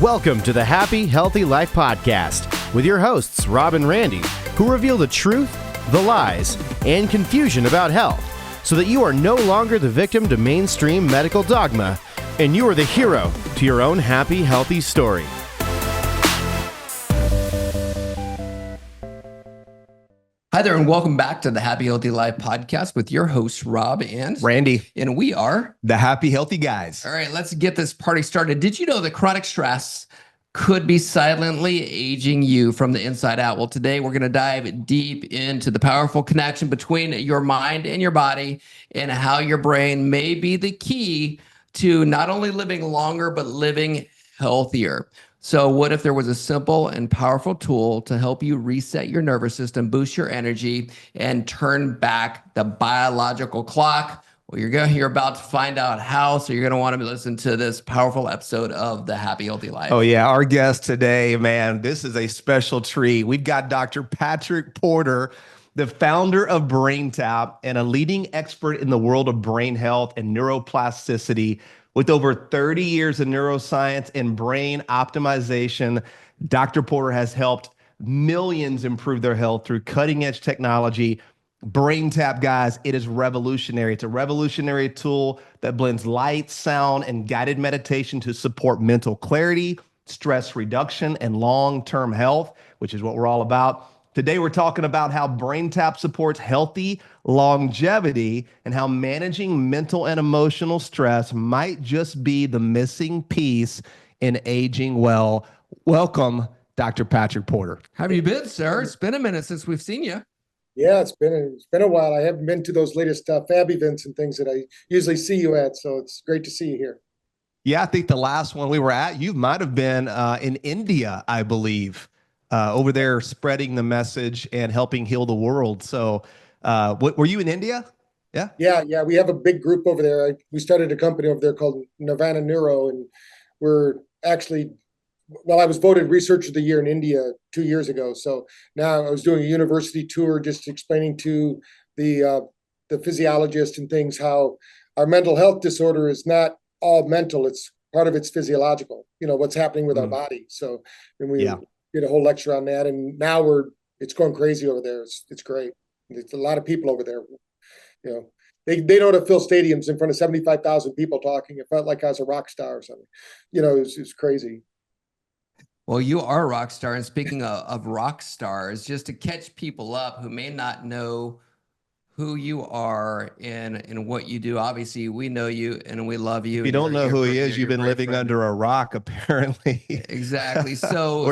Welcome to the Happy, Healthy Life Podcast with your hosts, Rob and Randy, who reveal the truth, the lies, and confusion about health so that you are no longer the victim to mainstream medical dogma and you are the hero to your own happy, healthy story. Hi there, and welcome back to the Happy Healthy Life Podcast with your hosts, Rob and Randy. And we are the Happy Healthy Guys. All right, let's get this party started. Did you know that chronic stress could be silently aging you from the inside out? Well, today we're going to dive deep into the powerful connection between your mind and your body and how your brain may be the key to not only living longer, but living healthier. So what if there was a simple and powerful tool to help you reset your nervous system, boost your energy, and turn back the biological clock? Well, you're about to find out how, so you're going to want to listen to this powerful episode of The Happy Healthy Life. Oh, yeah. Our guest today, man, this is a special treat. We've got Dr. Patrick Porter, the founder of BrainTap and a leading expert in the world of brain health and neuroplasticity. With over 30 years in neuroscience and brain optimization, Dr. Porter has helped millions improve their health through cutting-edge technology. BrainTap, guys, it is revolutionary. It's a revolutionary tool that blends light, sound, and guided meditation to support mental clarity, stress reduction, and long-term health, which is what we're all about. Today, we're talking about how BrainTap supports healthy longevity and how managing mental and emotional stress might just be the missing piece in aging well. Welcome, Dr. Patrick Porter. How have you been, sir? It's been a minute since we've seen you. Yeah, it's been a while. I haven't been to those latest fab events and things that I usually see you at, so it's great to see you here. Yeah, I think the last one we were at, you might have been in India, I believe. Over there spreading the message and helping heal the world. So were you in India? Yeah. Yeah. We have a big group over there. We started a company over there called Nirvana Neuro, and we're actually, I was voted Researcher of the Year in India 2 years ago. So now I was doing a university tour, just explaining to the physiologists and things how our mental health disorder is not all mental. It's part of it's physiological, what's happening with our body. So when we did a whole lecture on that, and now it's going crazy over there. It's great. It's a lot of people over there. They know how to fill stadiums in front of 75,000 people talking. It felt like I was a rock star or something. It's crazy. Well, you are a rock star. And speaking of rock stars, just to catch people up who may not know who you are and what you do. Obviously, we know you and we love you. If you don't know who he is, you've been living under a rock, apparently. Exactly. So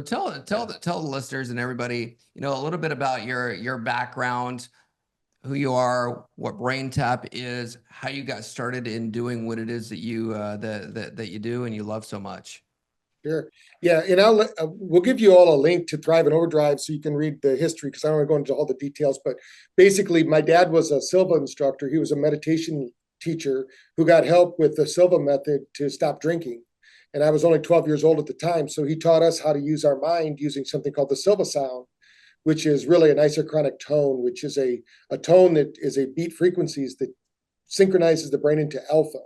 tell the listeners and everybody, a little bit about your background, who you are, what BrainTap is, how you got started in doing what it is that you that you do and you love so much. Sure. Yeah, and we'll give you all a link to Thrive and Overdrive so you can read the history, because I don't want to go into all the details. But basically, my dad was a Silva instructor. He was a meditation teacher who got help with the Silva method to stop drinking. And I was only 12 years old at the time. So he taught us how to use our mind using something called the Silva sound, which is really an isochronic tone, which is a tone that is a beat frequencies that synchronizes the brain into alpha,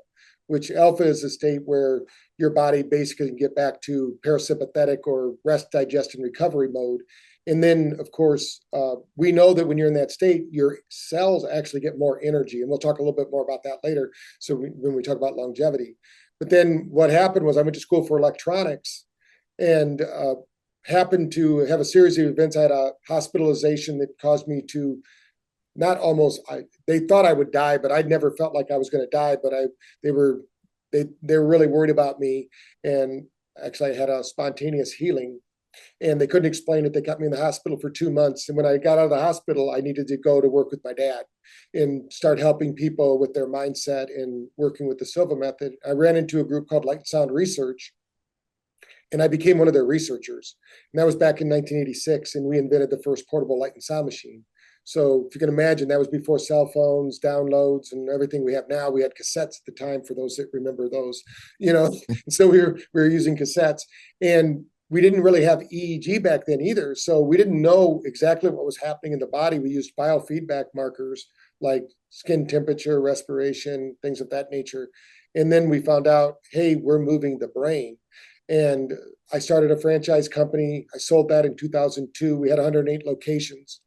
which alpha is a state where your body basically can get back to parasympathetic or rest, digest, and recovery mode. And then, of course, we know that when you're in that state, your cells actually get more energy. And we'll talk a little bit more about that later. So when we talk about longevity. But then what happened was I went to school for electronics and happened to have a series of events. I had a hospitalization that caused me to they thought I would die, but I never felt like I was going to die. But they were really worried about me. And actually I had a spontaneous healing and they couldn't explain it. They kept me in the hospital for 2 months. And when I got out of the hospital, I needed to go to work with my dad and start helping people with their mindset and working with the Silva method. I ran into a group called Light and Sound Research, and I became one of their researchers. And that was back in 1986. And we invented the first portable light and sound machine. So if you can imagine, that was before cell phones, downloads, and everything we have now. We had cassettes at the time, for those that remember those, so we were using cassettes, and we didn't really have EEG back then either. So we didn't know exactly what was happening in the body. We used biofeedback markers like skin temperature, respiration, things of that nature. And then we found out, hey, we're moving the brain. And I started a franchise company. I sold that in 2002. We had 108 locations,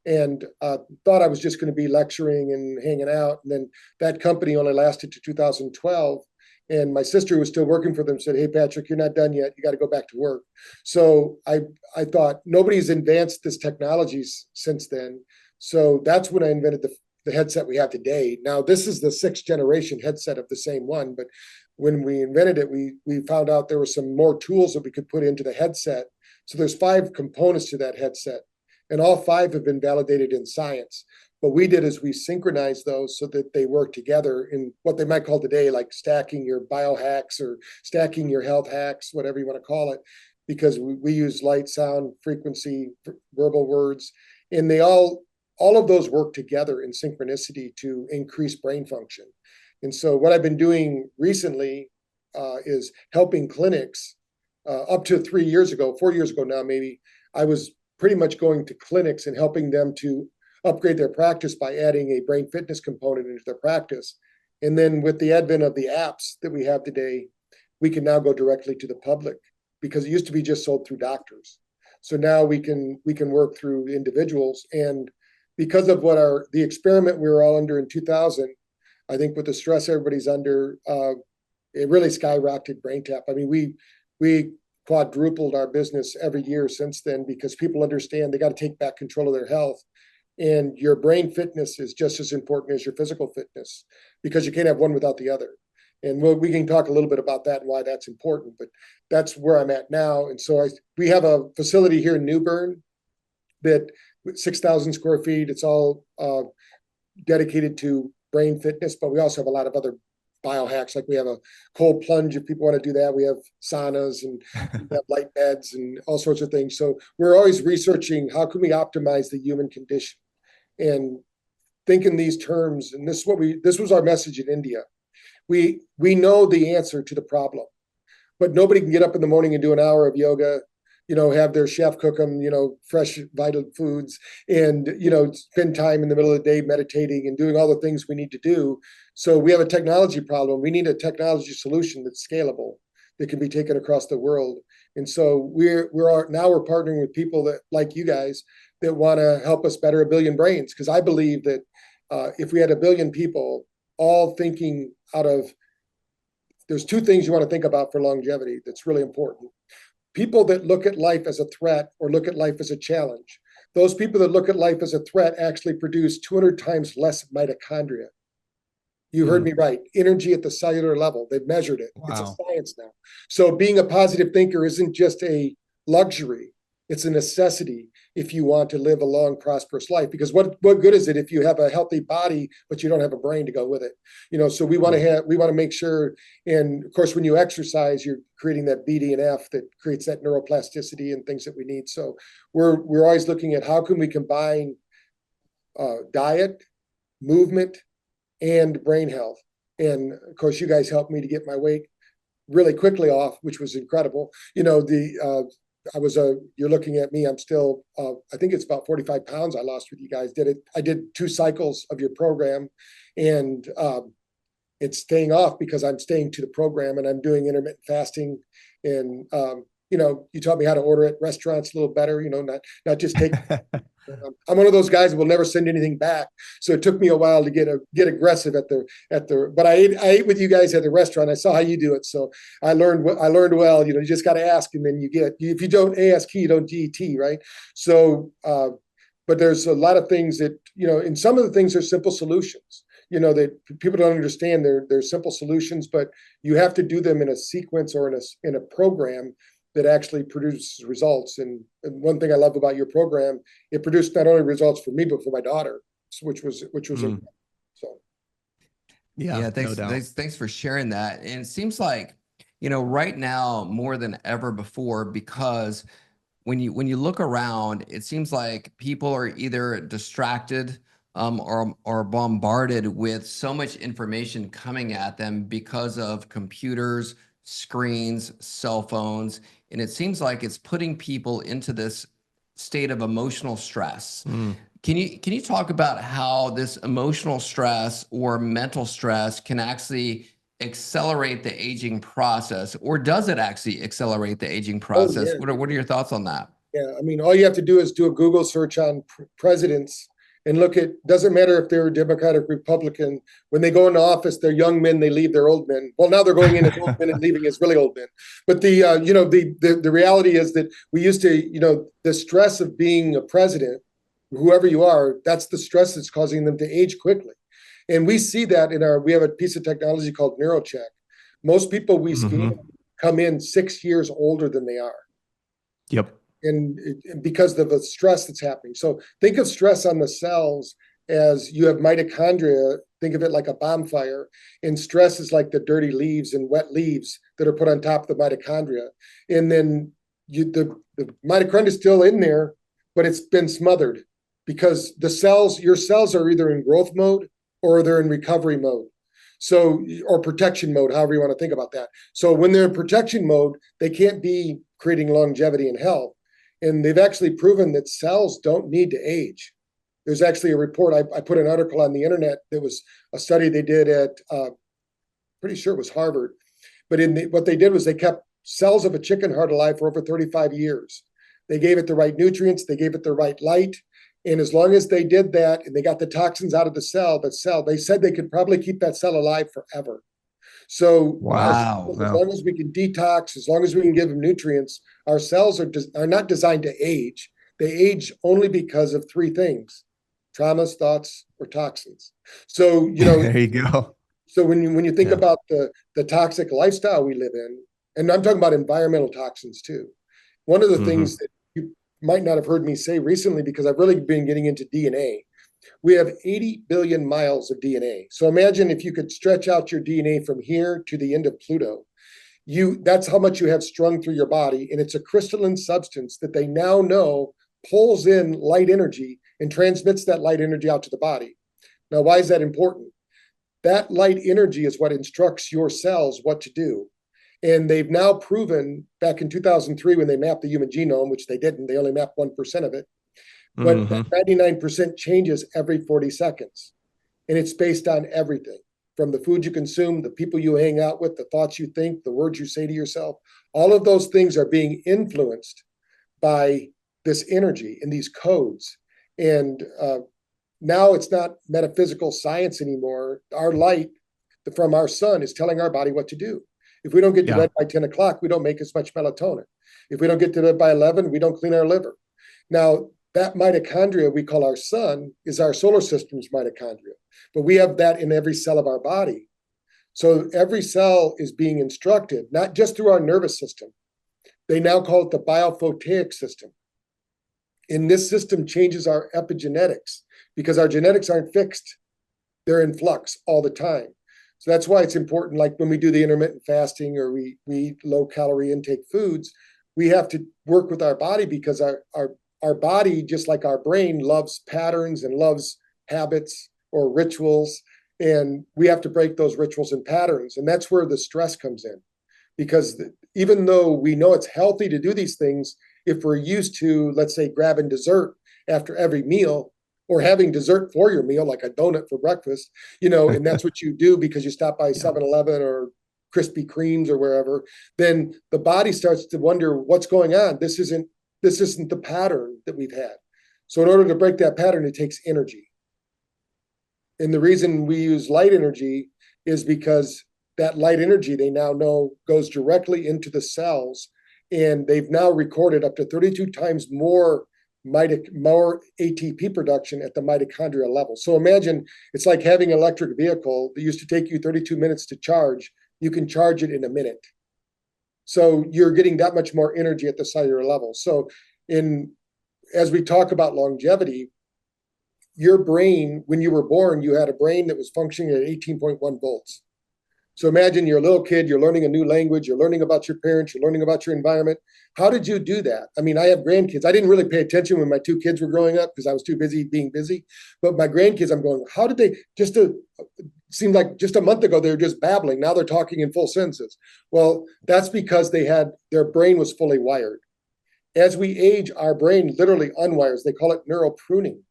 and thought I was just going to be lecturing and hanging out. And then that company only lasted to 2012. And my sister, who was still working for them, said, "Hey, Patrick, you're not done yet. You got to go back to work." So I thought, nobody's advanced this technology since then. So that's when I invented the headset we have today. Now, this is the 6th generation headset of the same one, but when we invented it, we found out there were some more tools that we could put into the headset. So there's 5 components to that headset, and all 5 have been validated in science. What we did is we synchronized those so that they work together in what they might call today, like stacking your biohacks or stacking your health hacks, whatever you want to call it, because we use light, sound, frequency, verbal words, and they all of those work together in synchronicity to increase brain function. And so what I've been doing recently is helping clinics. Up to 4 years ago now, maybe, I was pretty much going to clinics and helping them to upgrade their practice by adding a brain fitness component into their practice. And then with the advent of the apps that we have today, we can now go directly to the public, because it used to be just sold through doctors. So now we can work through individuals. And because of the experiment we were all under in 2000, I think with the stress everybody's under, it really skyrocketed BrainTap. I mean, we quadrupled our business every year since then, because people understand they got to take back control of their health. And your brain fitness is just as important as your physical fitness, because you can't have one without the other. And we can talk a little bit about that and why that's important, but that's where I'm at now. And so we have a facility here in New Bern that 6,000 square feet. It's all dedicated to brain fitness, but we also have a lot of other biohacks. Like we have a cold plunge if people want to do that. We have saunas and we have light beds and all sorts of things. So we're always researching how can we optimize the human condition and think in these terms. And this was our message in India. We know the answer to the problem, but nobody can get up in the morning and do an hour of yoga, have their chef cook them, fresh, vital foods, and, spend time in the middle of the day meditating and doing all the things we need to do. So we have a technology problem. We need a technology solution that's scalable, that can be taken across the world. And so we're partnering with people that, like you guys, that want to help us better 1 billion brains. Because I believe that if we had 1 billion people all thinking there's 2 things you want to think about for longevity that's really important. People that look at life as a threat or look at life as a challenge. Those people that look at life as a threat actually produce 200 times less mitochondria. You heard me right. Energy at the cellular level. They've measured it. Wow. It's a science now. So being a positive thinker isn't just a luxury. It's a necessity if you want to live a long, prosperous life. Because what good is it if you have a healthy body, but you don't have a brain to go with it? So we want to make sure. And of course, when you exercise, you're creating that BDNF that creates that neuroplasticity and things that we need. So we're always looking at how can we combine diet, movement, and brain health. And of course, you guys helped me to get my weight really quickly off, which was incredible. You're looking at me, I'm still, I think it's about 45 pounds I lost with you guys. I did 2 cycles of your program, and it's staying off because I'm staying to the program, and I'm doing intermittent fasting. And, you taught me how to order at restaurants a little better, not just take, I'm one of those guys that will never send anything back. So it took me a while to get aggressive but I ate with you guys at the restaurant. I saw how you do it. So I learned well, you just got to ask, and then if you don't ask, you don't GT, right? So, but there's a lot of things that, and some of the things are simple solutions, that people don't understand. They're simple solutions, but you have to do them in a sequence or in a program that actually produces results. And one thing I love about your program, it produced not only results for me, but for my daughter, which was so. Yeah, thanks for sharing that. And it seems like, right now more than ever before, because when you look around, it seems like people are either distracted or bombarded with so much information coming at them because of computers, screens, cell phones. And it seems like it's putting people into this state of emotional stress. Can you talk about how this emotional stress or mental stress can actually accelerate the aging process, or does it actually accelerate the aging Oh, process? yeah. What are your thoughts on that? Yeah, I mean, all you have to do is do a Google search on presidents and look at, doesn't matter if they're Democratic, Republican, when they go into office, they're young men, they leave their old men. Well, now they're going in as old men and leaving as really old men. But the reality is that we used to, the stress of being a president, whoever you are, that's the stress that's causing them to age quickly. And we see that we have a piece of technology called NeuroCheck. Most people we scan come in 6 years older than they are. Yep. And because of the stress that's happening. So think of stress on the cells as you have mitochondria. Think of it like a bonfire, and stress is like the dirty leaves and wet leaves that are put on top of the mitochondria. And then the mitochondria is still in there, but it's been smothered because your cells are either in growth mode or they're in recovery mode. So, or protection mode, however you want to think about that. So when they're in protection mode, they can't be creating longevity and health. And they've actually proven that cells don't need to age. There's actually a report, I put an article on the internet. There was a study they did at, pretty sure it was Harvard. But what they did was they kept cells of a chicken heart alive for over 35 years. They gave it the right nutrients, they gave it the right light. And as long as they did that and they got the toxins out of the cell, they said they could probably keep that cell alive forever. So Wow. as long as we can detox, as long as we can give them nutrients, our cells are not designed to age. They age only because of three things: traumas, thoughts, or toxins. So, there you go. So when you think about the toxic lifestyle we live in, and I'm talking about environmental toxins too. One of the things that you might not have heard me say recently, because I've really been getting into DNA, we have 80 billion miles of DNA. So imagine if you could stretch out your DNA from here to the end of Pluto. That's how much you have strung through your body. And it's a crystalline substance that they now know pulls in light energy and transmits that light energy out to the body. Now, why is that important? That light energy is what instructs your cells what to do. And they've now proven, back in 2003, when they mapped the human genome, which they didn't, they only mapped 1% of it, but 99% changes every 40 seconds. And it's based on everything from the food you consume, the people you hang out with, the thoughts you think, the words you say to yourself. All of those things are being influenced by this energy and these codes. And now it's not metaphysical science anymore. Our light from our sun is telling our body what to do. If we don't get to bed by 10 o'clock, we don't make as much melatonin. If we don't get to bed by 11, we don't clean our liver. Now, that mitochondria we call our sun is our solar system's mitochondria, but we have that in every cell of our body. So every cell is being instructed, not just through our nervous system. They now call it the biophotic system. And this system changes our epigenetics because our genetics aren't fixed. They're in flux all the time. So that's why it's important, like when we do the intermittent fasting or we eat low calorie intake foods, we have to work with our body because our body, just like our brain, loves patterns and loves habits or rituals. And we have to break those rituals and patterns. And that's where the stress comes in. Because even though we know it's healthy to do these things, if we're used to, let's say, grabbing dessert after every meal or having dessert for your meal, like a donut for breakfast, and that's what you do because you stop by 7-Eleven or Krispy Kremes or wherever, then the body starts to wonder what's going on. This isn't the pattern that we've had. So in order to break that pattern, it takes energy. And the reason we use light energy is because that light energy, they now know, goes directly into the cells. And they've now recorded up to 32 times more ATP production at the mitochondrial level. So imagine it's like having an electric vehicle that used to take you 32 minutes to charge. You can charge it in a minute. So you're getting that much more energy at the cellular level. So as we talk about longevity, your brain, when you were born, you had a brain that was functioning at 18.1 volts. So imagine you're a little kid, you're learning a new language, you're learning about your parents, you're learning about your environment. How did you do that? I mean, I have grandkids. I didn't really pay attention when my two kids were growing up because I was too busy being busy. But my grandkids, I'm going, how did they seemed like just a month ago, they were just babbling. Now they're talking in full sentences. Well, that's because their brain was fully wired. As we age, our brain literally unwires. They call it neural pruning.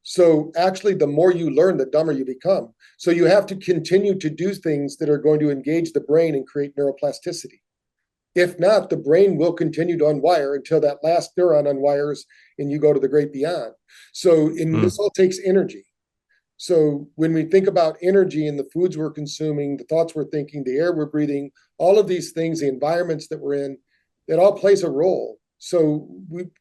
So actually, the more you learn, the dumber you become. So you have to continue to do things that are going to engage the brain and create neuroplasticity. If not, the brain will continue to unwire until that last neuron unwires and you go to the great beyond. So this all takes energy. So when we think about energy and the foods we're consuming, the thoughts we're thinking, the air we're breathing, all of these things, the environments that we're in, that all plays a role. So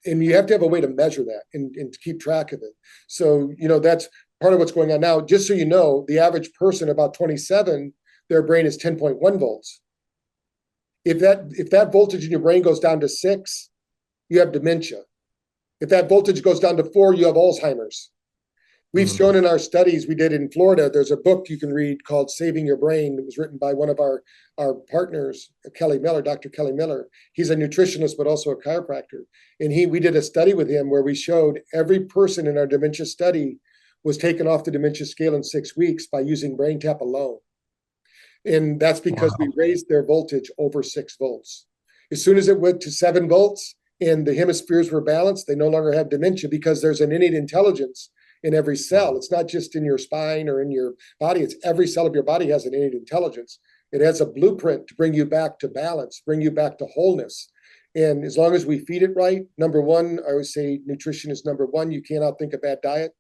you have to have a way to measure that and to keep track of it. So, that's part of what's going on now. Just so you know, the average person about 27, their brain is 10.1 volts. If that voltage in your brain goes down to 6, you have dementia. If that voltage goes down to 4, you have Alzheimer's. We've shown in our studies we did in Florida, there's a book you can read called Saving Your Brain. It was written by one of our partners, Kelly Miller, Dr. Kelly Miller. He's a nutritionist, but also a chiropractor. And we did a study with him where we showed every person in our dementia study was taken off the dementia scale in 6 weeks by using BrainTap alone. And that's because we raised their voltage over 6 volts. As soon as it went to 7 volts and the hemispheres were balanced, they no longer have dementia because there's an innate intelligence in every cell. It's not just in your spine or in your body. It's every cell of your body has an innate intelligence. It has a blueprint to bring you back to balance, bring you back to wholeness. And as long as we feed it right, number one, I always say nutrition is number one. You cannot think a bad diet.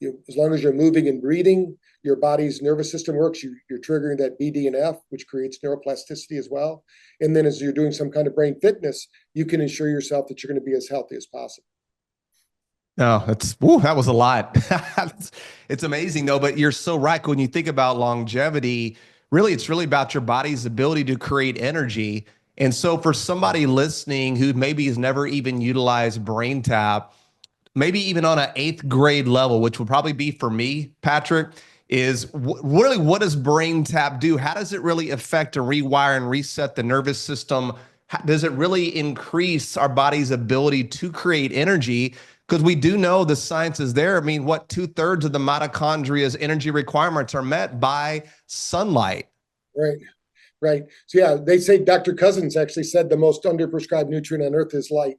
As long as you're moving and breathing, your body's nervous system works. You're triggering that BDNF, which creates neuroplasticity as well. And then as you're doing some kind of brain fitness, you can ensure yourself that you're going to be as healthy as possible. No, that was a lot. It's amazing though, but you're so right. When you think about longevity, really, it's really about your body's ability to create energy. And so for somebody listening who maybe has never even utilized BrainTap, maybe even on an 8th grade level, which would probably be for me, Patrick, is really what does BrainTap do? How does it really affect and rewire and reset the nervous system? Does it really increase our body's ability to create energy? Because we do know the science is there. I mean, 2/3 of the mitochondria's energy requirements are met by sunlight. Right. So yeah, they say Dr. Cousins actually said the most underprescribed nutrient on earth is light.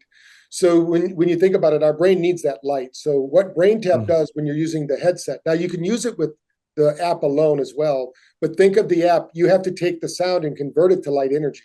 So when you think about it, our brain needs that light. So what BrainTap does when you're using the headset, now you can use it with the app alone as well, but think of the app, you have to take the sound and convert it to light energy.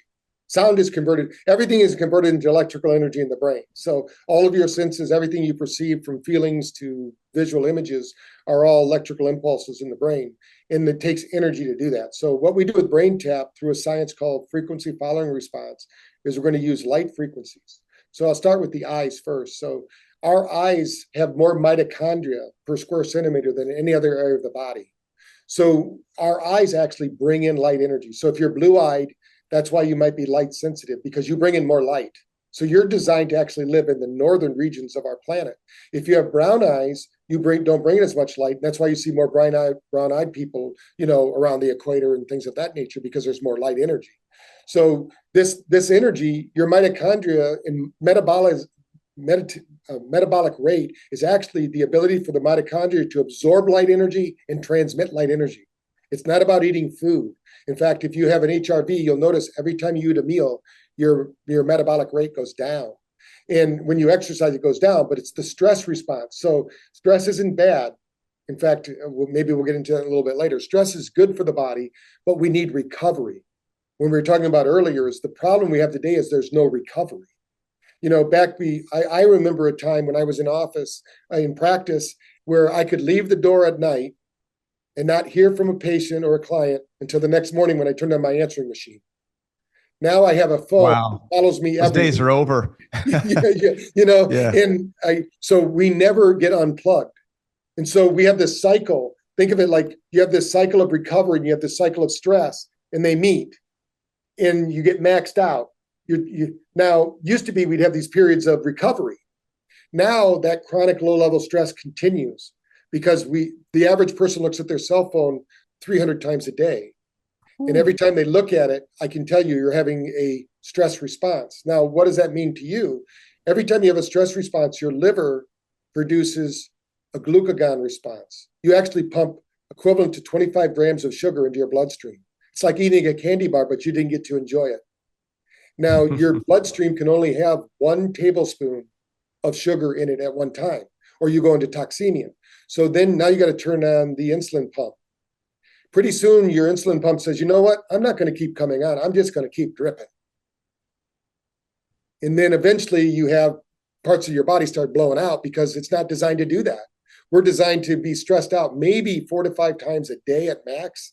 Sound is converted, everything is converted into electrical energy in the brain. So all of your senses, everything you perceive from feelings to visual images are all electrical impulses in the brain. And it takes energy to do that. So what we do with BrainTap through a science called frequency following response is we're going to use light frequencies. So I'll start with the eyes first. So our eyes have more mitochondria per square centimeter than any other area of the body. So our eyes actually bring in light energy. So if you're blue-eyed, that's why you might be light sensitive, because you bring in more light. So you're designed to actually live in the northern regions of our planet. If you have brown eyes, you don't bring in as much light. That's why you see more brown-eyed people, around the equator and things of that nature, because there's more light energy. So this energy, your mitochondria and metabolic rate is actually the ability for the mitochondria to absorb light energy and transmit light energy. It's not about eating food. In fact, if you have an HRV, you'll notice every time you eat a meal, your metabolic rate goes down. And when you exercise, it goes down, but it's the stress response. So stress isn't bad. In fact, maybe we'll get into that a little bit later. Stress is good for the body, but we need recovery. When we were talking about earlier, is the problem we have today is there's no recovery. I remember a time when I was in office, in practice, where I could leave the door at night and not hear from a patient or a client until the next morning when I turned on my answering machine. Now I have a phone that follows me. Those days are over. So we never get unplugged. And so we have this cycle. Think of it like you have this cycle of recovery and you have this cycle of stress, and they meet and you get maxed out. Now, used to be we'd have these periods of recovery. Now that chronic low-level stress continues because the average person looks at their cell phone 300 times a day. Ooh. And every time they look at it, I can tell you're having a stress response. Now, what does that mean to you? Every time you have a stress response, your liver produces a glucagon response. You actually pump equivalent to 25 grams of sugar into your bloodstream. It's like eating a candy bar, but you didn't get to enjoy it. Now, your bloodstream can only have 1 tablespoon of sugar in it at one time, or you go into toxemia. So then now you got to turn on the insulin pump. Pretty soon your insulin pump says, you know what? I'm not going to keep coming on. I'm just going to keep dripping. And then eventually you have parts of your body start blowing out because it's not designed to do that. We're designed to be stressed out maybe 4 to 5 times a day at max.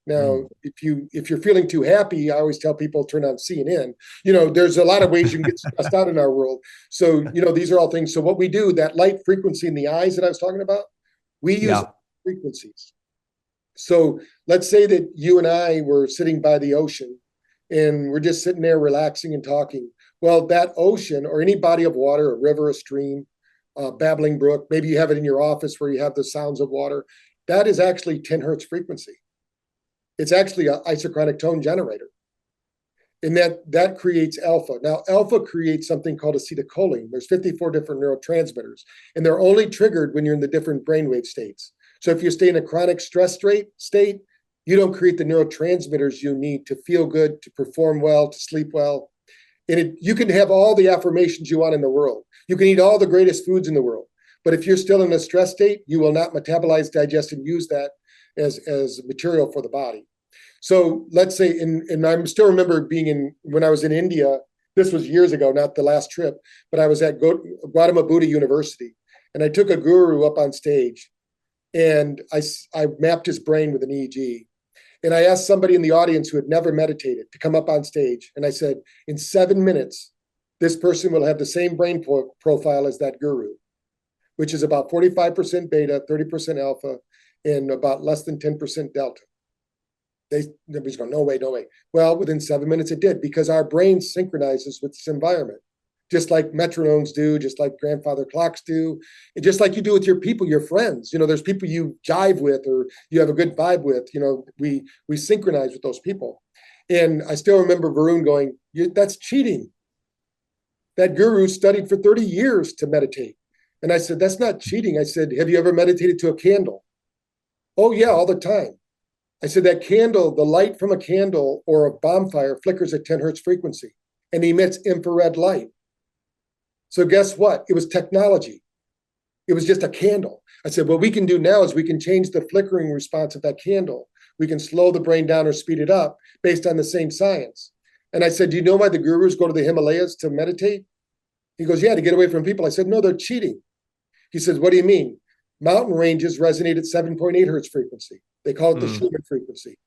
Now, if you're feeling too happy, I always tell people turn on CNN. There's a lot of ways you can get stressed out in our world. So, these are all things. So what we do, that light frequency in the eyes that I was talking about, we use frequencies. So let's say that you and I were sitting by the ocean and we're just sitting there relaxing and talking. Well, that ocean or any body of water, a river, a stream, a babbling brook, maybe you have it in your office where you have the sounds of water, that is actually 10 hertz frequency. It's actually an isochronic tone generator. And that creates alpha. Now, alpha creates something called acetylcholine. There's 54 different neurotransmitters, and they're only triggered when you're in the different brainwave states. So if you stay in a chronic stress state, you don't create the neurotransmitters you need to feel good, to perform well, to sleep well. And you can have all the affirmations you want in the world. You can eat all the greatest foods in the world. But if you're still in a stress state, you will not metabolize, digest, and use that as material for the body. So let's say, and I still remember when I was in India, this was years ago, not the last trip, but I was at Gautama Buddha University, and I took a guru up on stage, and I mapped his brain with an EEG. And I asked somebody in the audience who had never meditated to come up on stage. And I said, in 7 minutes, this person will have the same brain profile as that guru, which is about 45% beta, 30% alpha, and about less than 10% delta. Nobody's going, no way, no way. Well, within 7 minutes it did, because our brain synchronizes with this environment, just like metronomes do, just like grandfather clocks do, and just like you do with your people, your friends. There's people you jive with or you have a good vibe with. We synchronize with those people. And I still remember Varun going, that's cheating. That guru studied for 30 years to meditate. And I said, that's not cheating. I said, have you ever meditated to a candle? Oh, yeah, all the time. I said, that candle, the light from a candle or a bonfire flickers at 10 hertz frequency and emits infrared light. So guess what? It was technology. It was just a candle. I said, what we can do now is we can change the flickering response of that candle. We can slow the brain down or speed it up based on the same science. And I said, do you know why the gurus go to the Himalayas to meditate? He goes, yeah, to get away from people. I said, no, they're cheating. He says, what do you mean? Mountain ranges resonate at 7.8 hertz frequency. They call it the Schumann frequency.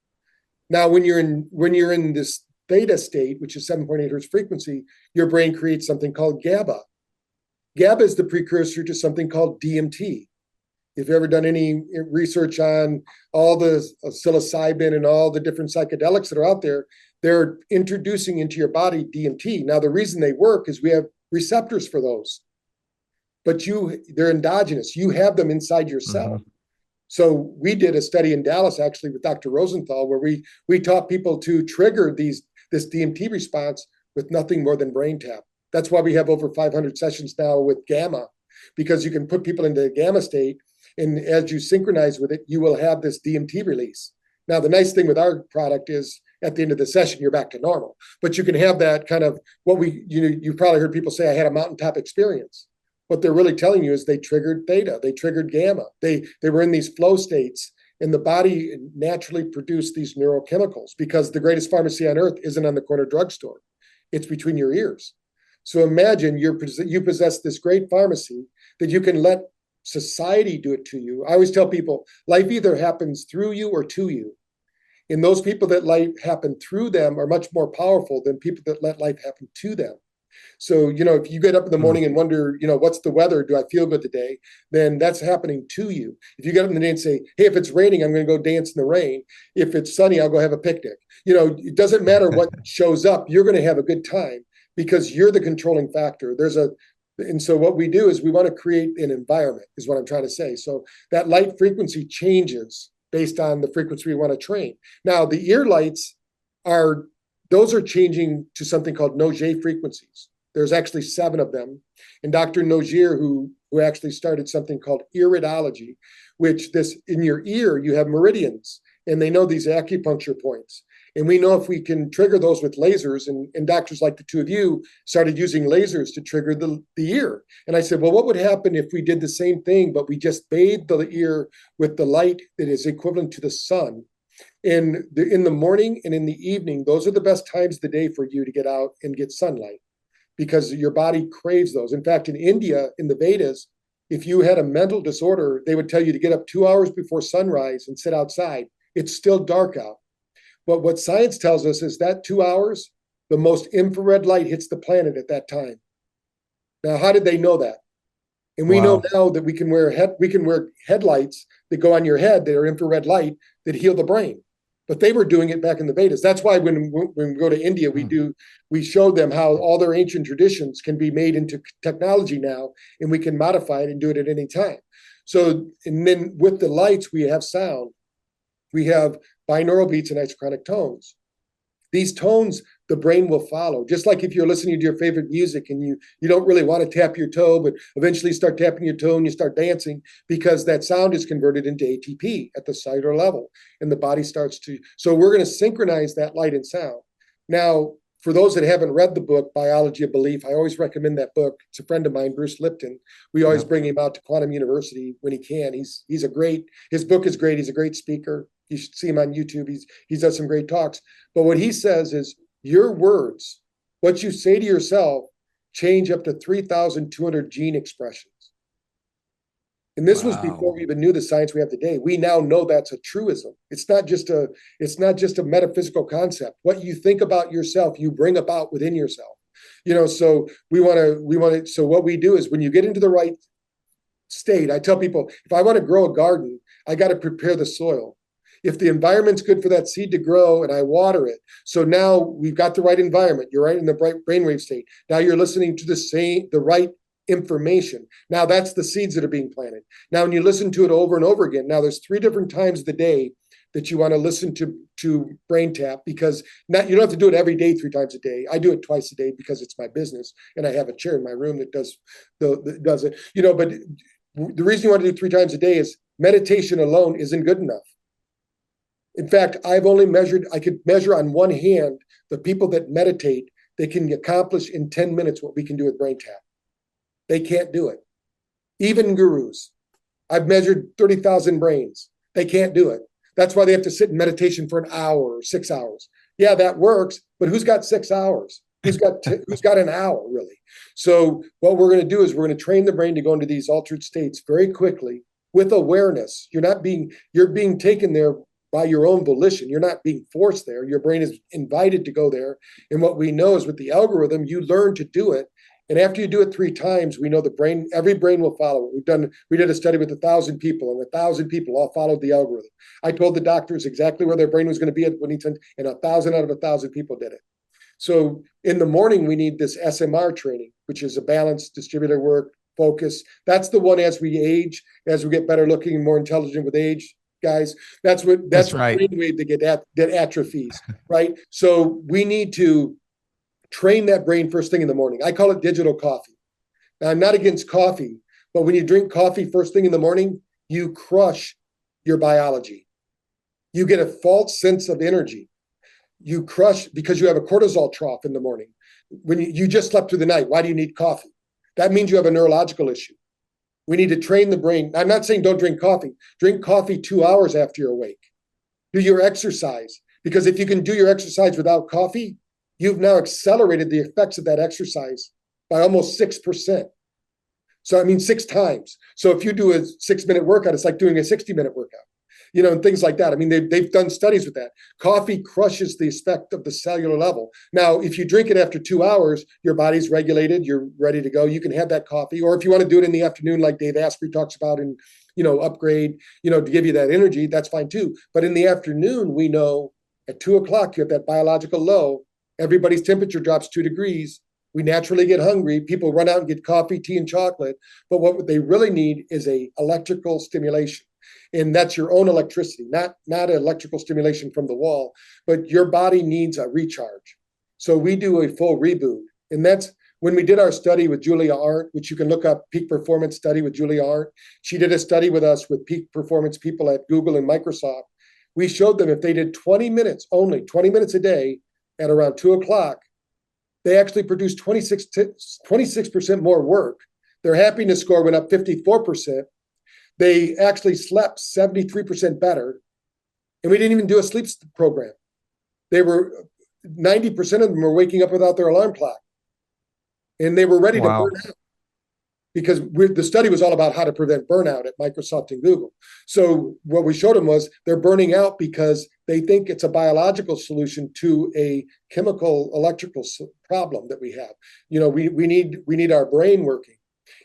Now, when you're in this theta state, which is 7.8 hertz frequency, your brain creates something called GABA. GABA is the precursor to something called DMT. If you've ever done any research on all the psilocybin and all the different psychedelics that are out there, they're introducing into your body DMT. Now, the reason they work is we have receptors for those, but they're endogenous. You have them inside your cell. Mm-hmm. So we did a study in Dallas, actually, with Dr. Rosenthal, where we taught people to trigger this DMT response with nothing more than BrainTap. That's why we have over 500 sessions now with gamma, because you can put people into the gamma state, and as you synchronize with it, you will have this DMT release. Now, the nice thing with our product is at the end of the session, you're back to normal, but you can have that kind of you've probably heard people say, I had a mountaintop experience. What they're really telling you is they triggered theta, they triggered gamma. They were in these flow states, and the body naturally produced these neurochemicals, because the greatest pharmacy on earth isn't on the corner drugstore. It's between your ears. So imagine you possess this great pharmacy that you can let society do it to you. I always tell people, life either happens through you or to you. And those people that life happen through them are much more powerful than people that let life happen to them. So, if you get up in the morning and wonder, what's the weather? Do I feel good today? Then that's happening to you. If you get up in the day and say, hey, if it's raining, I'm going to go dance in the rain. If it's sunny, I'll go have a picnic. It doesn't matter what shows up. You're going to have a good time because you're the controlling factor. And so what we do is we want to create an environment, is what I'm trying to say. So that light frequency changes based on the frequency we want to train. Now, the ear lights those are changing to something called Nogier frequencies. There's actually 7 of them. And Dr. Nogier, who actually started something called iridology, which in your ear, you have meridians, and they know these acupuncture points. And we know if we can trigger those with lasers, and doctors like the two of you started using lasers to trigger the ear. And I said, well, what would happen if we did the same thing, but we just bathed the ear with the light that is equivalent to the sun? In the morning and in the evening, those are the best times of the day for you to get out and get sunlight, because your body craves those. In fact, in India, in the Vedas, if you had a mental disorder, they would tell you to get up 2 hours before sunrise and sit outside. It's still dark out. But what science tells us is that 2 hours, the most infrared light hits the planet at that time. Now, how did they know that? And we know now that we can wear headlights that go on your head that are infrared light that heal the brain. But they were doing it back in the Vedas. That's why when we go to India, we show them how all their ancient traditions can be made into technology now, and we can modify it and do it at any time. So, and then with the lights, we have sound. We have binaural beats and isochronic tones. These tones, the brain will follow. Just like if you're listening to your favorite music and you don't really want to tap your toe, but eventually start tapping your toe and you start dancing, because that sound is converted into ATP at the cellular level, and the body starts to. So we're going to synchronize that light and sound. Now, for those that haven't read the book, Biology of Belief, I always recommend that book. It's a friend of mine, Bruce Lipton. We always bring him out to Quantum University when he can. His book is great. He's a great speaker. You should see him on YouTube. He's done some great talks. But what he says is your words, what you say to yourself, change up to 3,200 gene expressions. And this was before we even knew the science we have today. We now know that's a truism. It's not just a metaphysical concept. What you think about yourself, you bring about within yourself. So so what we do is when you get into the right state, I tell people, if I want to grow a garden, I got to prepare the soil. If the environment's good for that seed to grow and I water it, so now we've got the right environment. You're right in the right brainwave state. Now you're listening to the right information. Now that's the seeds that are being planted. Now, when you listen to it over and over again, now there's 3 different times of the day that you want to listen to BrainTap, because you don't have to do it every day, 3 times a day. I do it twice a day because it's my business, and I have a chair in my room that does it. But the reason you want to do 3 times a day is meditation alone isn't good enough. In fact, I could measure on one hand the people that meditate, they can accomplish in 10 minutes what we can do with BrainTap. They can't do it. Even gurus. I've measured 30,000 brains. They can't do it. That's why they have to sit in meditation for an hour or 6 hours. Yeah, that works, but who's got 6 hours? Who's got an hour, really? So what we're going to do is we're going to train the brain to go into these altered states very quickly with awareness. You're being taken there by your own volition. You're not being forced there. Your brain is invited to go there. And what we know is with the algorithm, you learn to do it. And after you do it 3 times, we know every brain will follow it. We did a study with 1,000 people, and 1,000 people all followed the algorithm. I told the doctors exactly where their brain was going to be at when and 1,000 out of 1,000 people did it. So in the morning, we need this SMR training, which is a balanced distributor work, focus. That's the one as we age, as we get better looking and more intelligent with age, guys. That's right. Brainwave that atrophies, right? So we need to train that brain first thing in the morning. I call it digital coffee. Now, I'm not against coffee, but when you drink coffee first thing in the morning, you crush your biology. You get a false sense of energy. You crush because you have a cortisol trough in the morning. When you just slept through the night, why do you need coffee? That means you have a neurological issue. We need to train the brain. I'm not saying don't drink coffee. Drink coffee 2 hours after you're awake. Do your exercise, because if you can do your exercise without coffee, you've now accelerated the effects of that exercise by almost 6%. So I mean 6 times. So if you do a 6-minute workout, it's like doing a 60-minute workout, and things like that. I mean, they've done studies with that. Coffee crushes the effect of the cellular level. Now, if you drink it after 2 hours, your body's regulated, you're ready to go. You can have that coffee. Or if you want to do it in the afternoon, like Dave Asprey talks about, and, upgrade, to give you that energy, that's fine too. But in the afternoon, we know at 2 o'clock, you have that biological low. Everybody's temperature drops 2 degrees. We naturally get hungry. People run out and get coffee, tea, and chocolate. But what they really need is a electrical stimulation. And that's your own electricity, not electrical stimulation from the wall, but your body needs a recharge. So we do a full reboot. And that's when we did our study with Julia Arndt, which you can look up, Peak Performance Study with Julia Arndt. She did a study with us with peak performance people at Google and Microsoft. we showed them if they did 20 minutes, only 20 minutes a day at around 2:00, they actually produced 26% more work. Their happiness score went up 54%. They actually slept 73% better. And we didn't even do a sleep program. 90% of them were waking up without their alarm clock. And they were ready to burn out. Because the study was all about how to prevent burnout at Microsoft and Google. So what we showed them was they're burning out because they think it's a biological solution to a chemical electrical problem that we have. We need our brain working.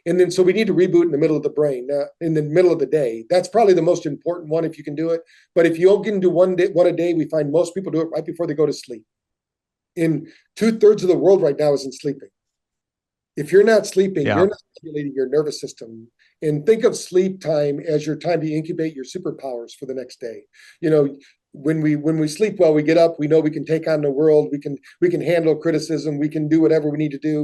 And then so we need to reboot in the middle of the brain, in the middle of the day. That's probably the most important one if you can do it. But if you only can do one a day, we find most people do it right before they go to sleep. And 2/3 of the world right now isn't sleeping. If you're not sleeping, you're not stimulating your nervous system. And think of sleep time as your time to incubate your superpowers for the next day. When we sleep well, we get up, we know we can take on the world, we can handle criticism, we can do whatever we need to do.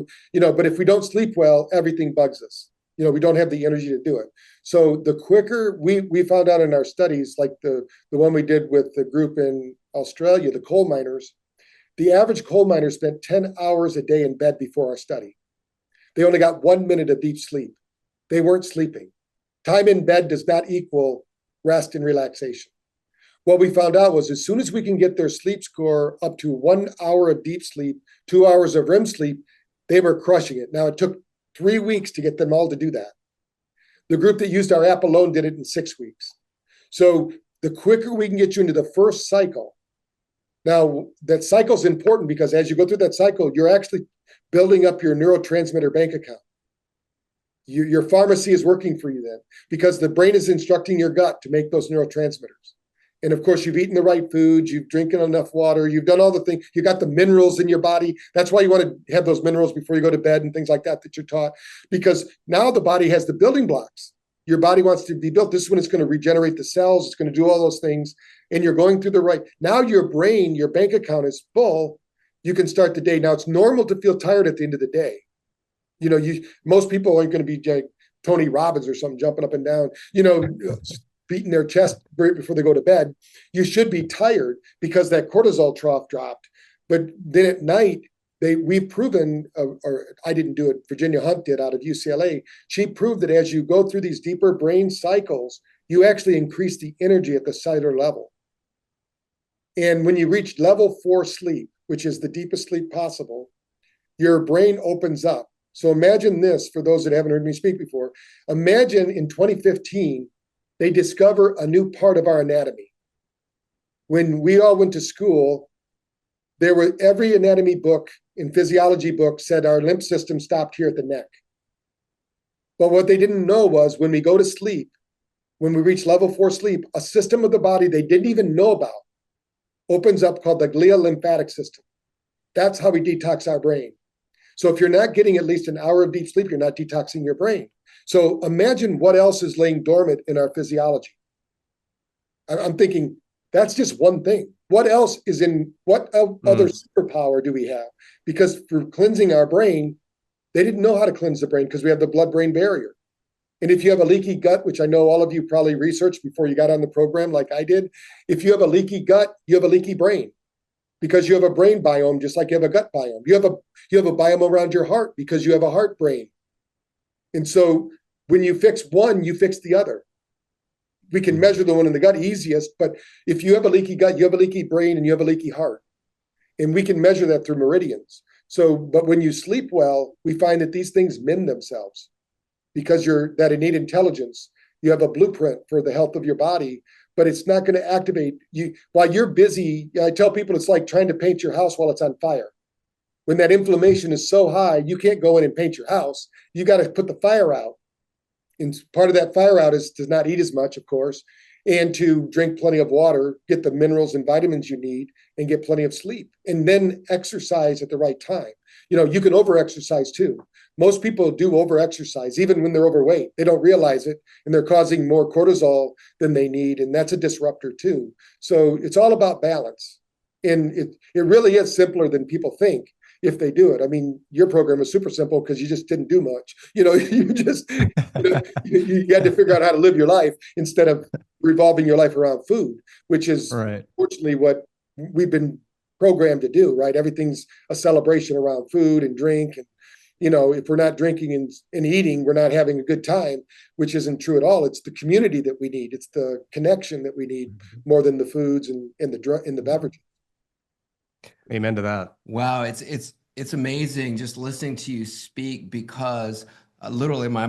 But if we don't sleep well, everything bugs us. We don't have the energy to do it. So the quicker we found out in our studies, like the one we did with the group in Australia, the coal miners, the average coal miner spent 10 hours a day in bed before our study. They only got 1 minute of deep sleep. They weren't sleeping. Time in bed does not equal rest and relaxation. What we found out was as soon as we can get their sleep score up to 1 hour of deep sleep, 2 hours of REM sleep, they were crushing it. Now, it took 3 weeks to get them all to do that. The group that used our app alone did it in 6 weeks. So the quicker we can get you into the first cycle. Now, that cycle is important because as you go through that cycle, you're actually building up your neurotransmitter bank account. Your pharmacy is working for you then because the brain is instructing your gut to make those neurotransmitters. And of course, you've eaten the right foods, you've drinking enough water, you've done all the things, you got the minerals in your body. That's why you want to have those minerals before you go to bed and things like that you're taught. Because now the body has the building blocks. Your body wants to be built. This is when it's going to regenerate the cells. It's going to do all those things. And you're going through the right. Now your brain, your bank account is full. You can start the day. Now it's normal to feel tired at the end of the day. Most people aren't going to be like Tony Robbins or something jumping up and down, beating their chest right before they go to bed. You should be tired because that cortisol trough dropped. But then at night, we've proven, or I didn't do it, Virginia Hunt did out of UCLA. She proved that as you go through these deeper brain cycles, you actually increase the energy at the cellular level. And when you reach level 4 sleep, which is the deepest sleep possible, your brain opens up. So imagine this, for those that haven't heard me speak before. Imagine in 2015, they discover a new part of our anatomy. When we all went to school, every anatomy book and physiology book said our lymph system stopped here at the neck. But what they didn't know was when we go to sleep, when we reach level 4 sleep, a system of the body they didn't even know about opens up called the glial lymphatic system. That's how we detox our brain. So if you're not getting at least an hour of deep sleep, you're not detoxing your brain. So imagine what else is laying dormant in our physiology. I'm thinking that's just one thing. What else is what other superpower do we have? Because for cleansing our brain, they didn't know how to cleanse the brain because we have the blood-brain barrier. And if you have a leaky gut, which I know all of you probably researched before you got on the program like I did, if you have a leaky gut, you have a leaky brain. Because you have a brain biome, just like you have a gut biome. You have a biome around your heart because you have a heart brain. And so when you fix one, you fix the other. We can measure the one in the gut easiest, but if you have a leaky gut, you have a leaky brain and you have a leaky heart. And we can measure that through meridians. But when you sleep well, we find that these things mend themselves because you're that innate intelligence. You have a blueprint for the health of your body, but it's not going to activate you while you're busy. I tell people it's like trying to paint your house while it's on fire. When that inflammation is so high, you can't go in and paint your house. You got to put the fire out. And part of that fire out is to not eat as much, of course, and to drink plenty of water, get the minerals and vitamins you need, and get plenty of sleep. And then exercise at the right time. You can over-exercise too. Most people do over-exercise, even when they're overweight. They don't realize it, and they're causing more cortisol than they need, and that's a disruptor too. So it's all about balance. And it really is simpler than people think if they do it. I mean, your program is super simple because you just didn't do much. You had to figure out how to live your life instead of revolving your life around food, which is fortunately what we've been programmed to do, right? Everything's a celebration around food and drink. And, if we're not drinking and eating, we're not having a good time, which isn't true at all. It's the community that we need. It's the connection that we need more than the foods and the beverages. Amen to that. Wow, it's amazing just listening to you speak, because literally my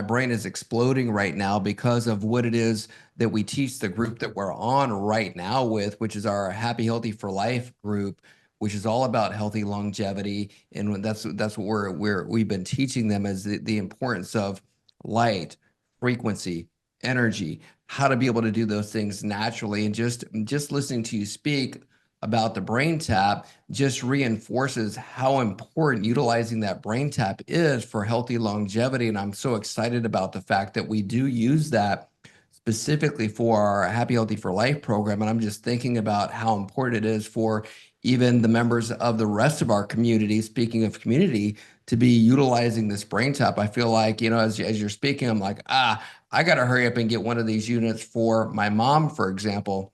brain is exploding right now because of what it is that we teach the group that we're on right now with, which is our Happy Healthy for Life group, which is all about healthy longevity. And that's what we've been teaching them, is the importance of light, frequency, energy, how to be able to do those things naturally. And just listening to you speak about the BrainTap just reinforces how important utilizing that BrainTap is for healthy longevity. And I'm so excited about the fact that we do use that specifically for our Happy Healthy for Life program. And I'm just thinking about how important it is for even the members of the rest of our community, speaking of community, to be utilizing this BrainTap. I feel like, as you're speaking, I'm like, I got to hurry up and get one of these units for my mom, for example,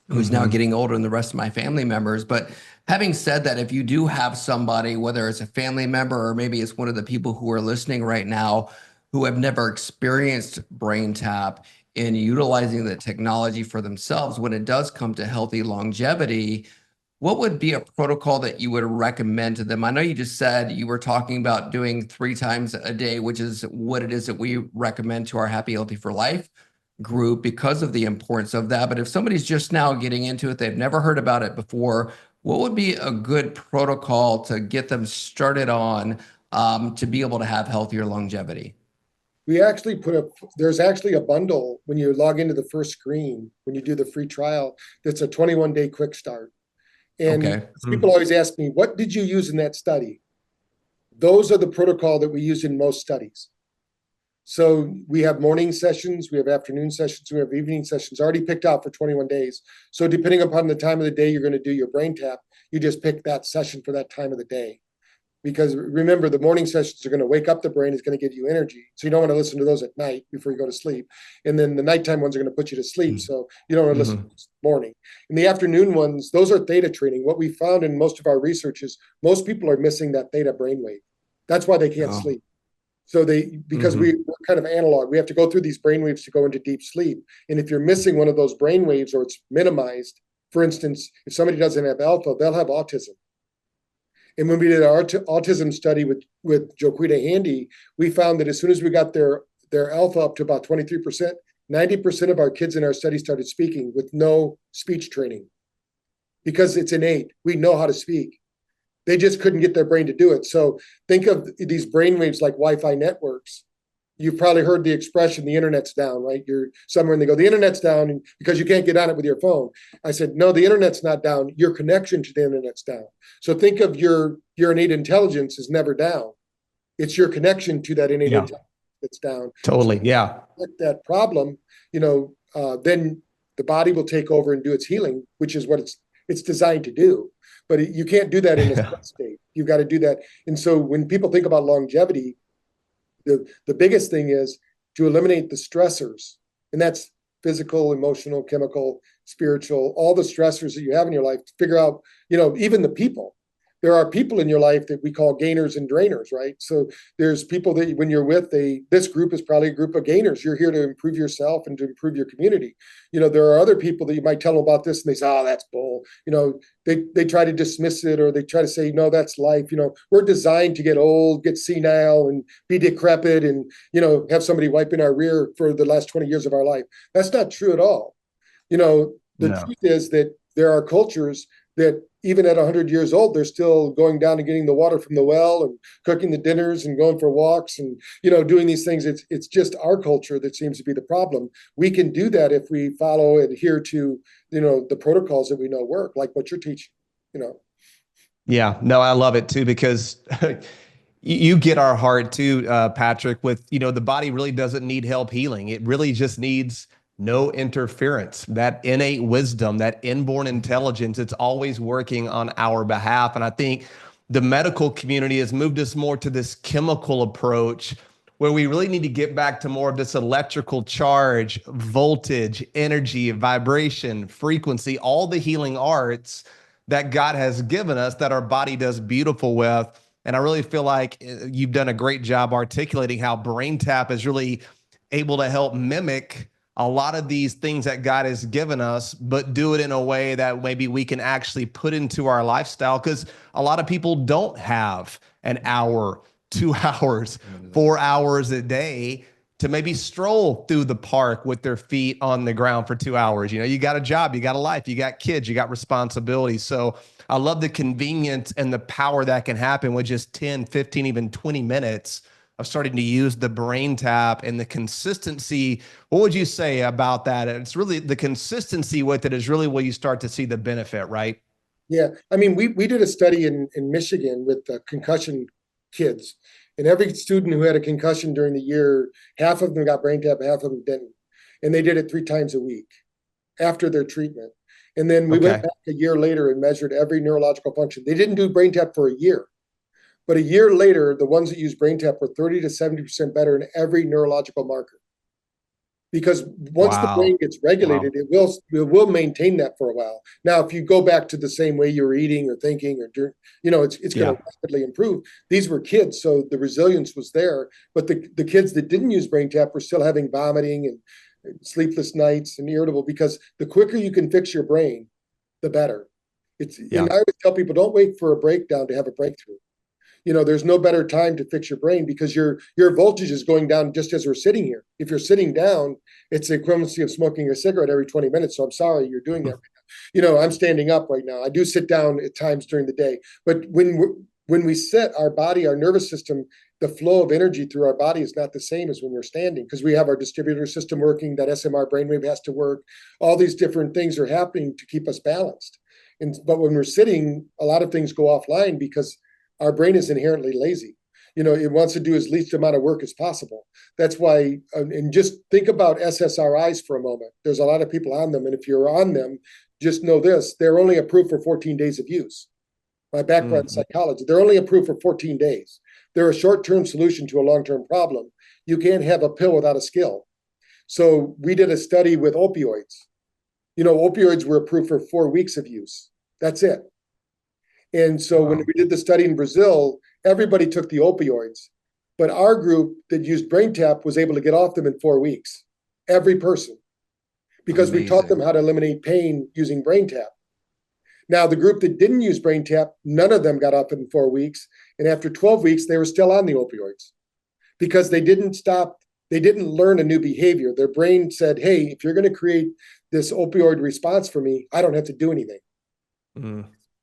who's now getting older, and the rest of my family members. But having said that, if you do have somebody, whether it's a family member or maybe it's one of the people who are listening right now who have never experienced BrainTap in utilizing the technology for themselves, when it does come to healthy longevity, what would be a protocol that you would recommend to them? I know you just said you were talking about doing 3 times a day, which is what it is that we recommend to our Happy Healthy for Life group because of the importance of that. But if somebody's just now getting into it, they've never heard about it before, what would be a good protocol to get them started on to be able to have healthier longevity? We actually there's actually a bundle when you log into the first screen, when you do the free trial, that's a 21-day quick start. And people always ask me, what did you use in that study? Those are the protocol that we use in most studies. So we have morning sessions, we have afternoon sessions, we have evening sessions already picked out for 21 days. So depending upon the time of the day you're going to do your BrainTap, you just pick that session for that time of the day. Because remember, the morning sessions are going to wake up the brain, is going to give you energy. So you don't want to listen to those at night before you go to sleep. And then the nighttime ones are going to put you to sleep. So you don't want to listen to the morning. And the afternoon ones, those are theta training. What we found in most of our research is most people are missing that theta brainwave. That's why they can't sleep. So because we're kind of analog, we have to go through these brainwaves to go into deep sleep. And if you're missing one of those brainwaves or it's minimized, for instance, if somebody doesn't have alpha, they'll have autism. And when we did our autism study with Joquita Handy, we found that as soon as we got their alpha up to about 23%, 90% of our kids in our study started speaking with no speech training because it's innate. We know how to speak. They just couldn't get their brain to do it. So think of these brainwaves like Wi-Fi networks. You've probably heard the expression, the internet's down, right? You're somewhere and they go, the internet's down because you can't get on it with your phone. I said, no, the internet's not down. Your connection to the internet's down. So think of your innate intelligence is never down. It's your connection to that innate intelligence that's down. Totally, so that problem, then the body will take over and do its healing, which is what it's designed to do. But you can't do that in a stress state. You've got to do that. And so when people think about longevity, the biggest thing is to eliminate the stressors. And that's physical, emotional, chemical, spiritual, all the stressors that you have in your life to figure out, even the people. There are people in your life that we call gainers and drainers, right? So there's people that when you're with, this group is probably a group of gainers. You're here to improve yourself and to improve your community. There are other people that you might tell them about this and they say, oh, that's bull. They try to dismiss it or they try to say, no, that's life. We're designed to get old, get senile and be decrepit and, have somebody wiping our rear for the last 20 years of our life. That's not true at all. The truth is that there are cultures that even at 100 years old, they're still going down and getting the water from the well and cooking the dinners and going for walks and, doing these things. It's just our culture that seems to be the problem. We can do that if we adhere to, the protocols that we know work, like what you're teaching, Yeah, no, I love it too, because you get our heart too, Patrick, with, the body really doesn't need help healing. It really just needs no interference, that innate wisdom, that inborn intelligence. It's always working on our behalf. And I think the medical community has moved us more to this chemical approach where we really need to get back to more of this electrical charge, voltage, energy, vibration, frequency, all the healing arts that God has given us that our body does beautiful with. And I really feel like you've done a great job articulating how BrainTap is really able to help mimic a lot of these things that God has given us, but do it in a way that maybe we can actually put into our lifestyle. Because a lot of people don't have an hour, 2 hours, 4 hours a day to maybe stroll through the park with their feet on the ground for 2 hours. You know, you got a job, you got a life, you got kids, you got responsibilities. So I love the convenience and the power that can happen with just 10, 15, even 20 minutes of starting to use the BrainTap and the consistency. What would you say about that? And it's really the consistency with it is really where you start to see the benefit, right? Yeah, I mean, we did a study in Michigan with concussion kids, and every student who had a concussion during the year, half of them got BrainTap, half of them didn't, and they did it 3 times a week after their treatment. And then we went back a year later and measured every neurological function. They didn't do BrainTap for a year, but a year later, the ones that used BrainTap were 30 to 70% better in every neurological marker. Because once the brain gets regulated, it will maintain that for a while. Now, if you go back to the same way you were eating or thinking or doing, it's going to rapidly improve. These were kids, so the resilience was there. But the kids that didn't use BrainTap were still having vomiting and sleepless nights and irritable, because the quicker you can fix your brain, the better. And I always tell people, don't wait for a breakdown to have a breakthrough. There's no better time to fix your brain, because your voltage is going down just as we're sitting here. If you're sitting down, it's the equivalency of smoking a cigarette every 20 minutes. So I'm sorry you're doing that right now. I'm standing up right now. I do sit down at times during the day. But when we sit, our body, our nervous system, the flow of energy through our body is not the same as when we're standing, because we have our distributor system working, that SMR brainwave has to work. All these different things are happening to keep us balanced. But when we're sitting, a lot of things go offline because our brain is inherently lazy. It wants to do as least amount of work as possible. That's why, and just think about SSRIs for a moment. There's a lot of people on them. And if you're on them, just know this, they're only approved for 14 days of use. My background in psychology, they're only approved for 14 days. They're a short-term solution to a long-term problem. You can't have a pill without a skill. So we did a study with opioids. Opioids were approved for 4 weeks of use. That's it. And so when we did the study in Brazil, everybody took the opioids, but our group that used BrainTap was able to get off them in 4 weeks, every person, because we taught them how to eliminate pain using BrainTap. Now, the group that didn't use BrainTap, none of them got off in 4 weeks. And after 12 weeks, they were still on the opioids because they didn't stop. They didn't learn a new behavior. Their brain said, hey, if you're going to create this opioid response for me, I don't have to do anything.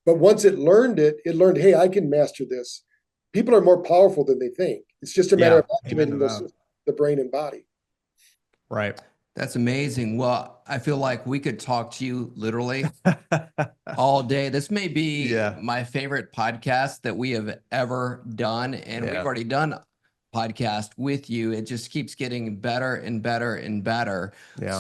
But once it learned, hey, I can master this. People are more powerful than they think. It's just a matter of activating the brain and body. Right. That's amazing. Well, I feel like we could talk to you literally all day. This may be my favorite podcast that we have ever done. And we've already done podcast with you. It just keeps getting better and better and better.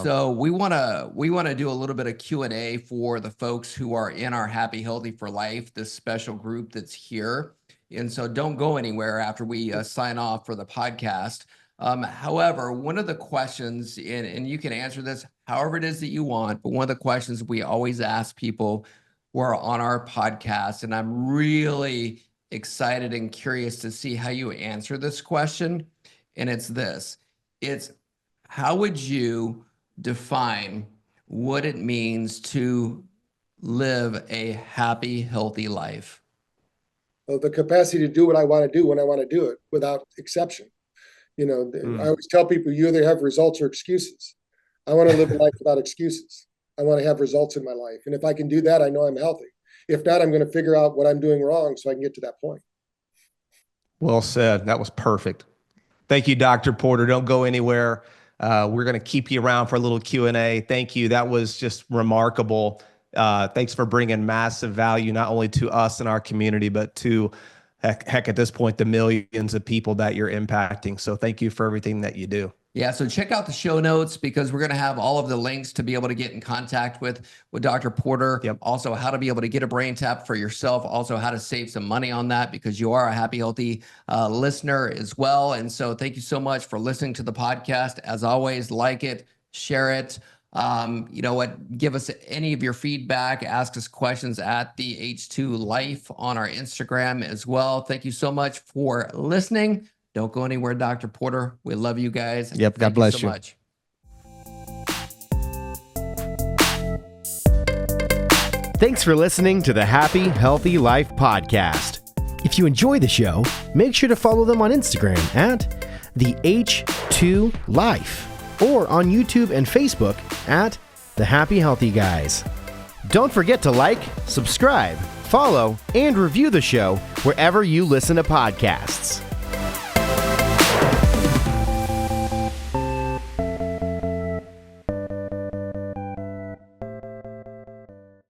So we want to do a little bit of Q&A for the folks who are in our Happy Healthy for Life, this special group that's here. And so don't go anywhere after we sign off for the podcast. However, one of the questions, and you can answer this however it is that you want, but one of the questions we always ask people who are on our podcast, and I'm really excited and curious to see how you answer this question. And it's this, how would you define what it means to live a happy, healthy life? Well, the capacity to do what I want to do when I want to do it without exception. I always tell people, you either have results or excuses. I want to live a life without excuses. I want to have results in my life. And if I can do that, I know I'm healthy. If not, I'm going to figure out what I'm doing wrong so I can get to that point. Well said. That was perfect. Thank you, Dr. Porter. Don't go anywhere. We're going to keep you around for a little Q&A. Thank you. That was just remarkable. Thanks for bringing massive value, not only to us and our community, but to heck at this point, the millions of people that you're impacting. So thank you for everything that you do. Yeah, so check out the show notes because we're going to have all of the links to be able to get in contact with Dr. Porter. Yep. Also, how to be able to get a BrainTap for yourself. Also, how to save some money on that because you are a happy, healthy listener as well. And so thank you so much for listening to the podcast. As always, like it, share it. You know what? Give us any of your feedback. Ask us questions at the H2 Life on our Instagram as well. Thank you so much for listening. Don't go anywhere, Dr. Porter. We love you guys. Yep. God bless so you. Much. Thanks for listening to the Happy Healthy Life podcast. If you enjoy the show, make sure to follow them on Instagram at the H2 Life or on YouTube and Facebook at the Happy Healthy Guys. Don't forget to like, subscribe, follow, and review the show wherever you listen to podcasts.